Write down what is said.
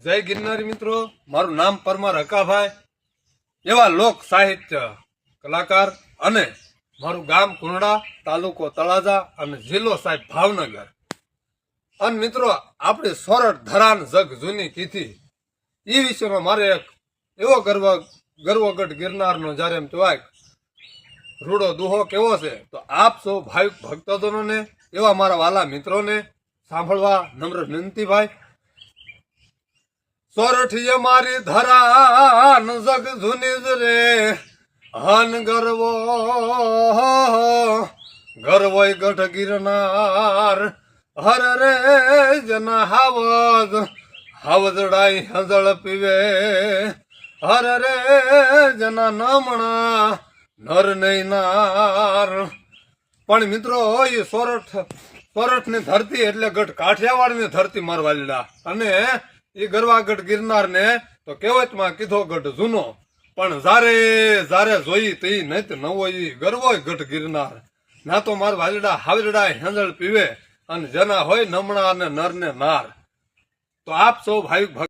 જય ગિરનારી મિત્રો, મારું નામ પરમાર હકાભાઈ, એવા લોક સાહિત્ય કલાકાર અને મારું ગામ કુંડા, તાલુકો તળાજા અને જિલ્લો સાહેબ ભાવનગર. અને મિત્રો, આપણી સોરઠ ધરાન જગ જૂની કીધી એ વિષયમાં મારે એક એવો ગર્વગઢ ગિરનારનો જ્યારે એમ કહેવાય રૂડો દુહો કેવો છે, તો આપ સૌ ભાવિક ભક્તજનોને, એવા મારા વાલા મિત્રોને સાંભળવા નમ્ર વિનંતી. ભાઈ, સોરઠીએ મારી ધરાન જગ જૂની જ રે, હન ગરવોય ગઢ ગિરનાર, હર રે જના હાવજડાઈ હજળ પીવે, હર રે જના નમણા નર નહીં નાર. પણ મિત્રો, એ સોરઠની ધરતી એટલે ગઢ કાઠિયાવાડની ધરતી મારવાલીડા, અને એ ગરવાગઢ ગિરનાર ને તો કહેવતમાં કીધો ગઢ જૂનો, પણ જારે જોઈ તે નહીં નવો એ ગરવોય ગઢ ગિરનાર. ના તો માર વાલીડા હાવરડા હેંજળ પીવે, અને જેના હોય નમણા અને નર ને નાર. તો આપ સૌ ભાવિક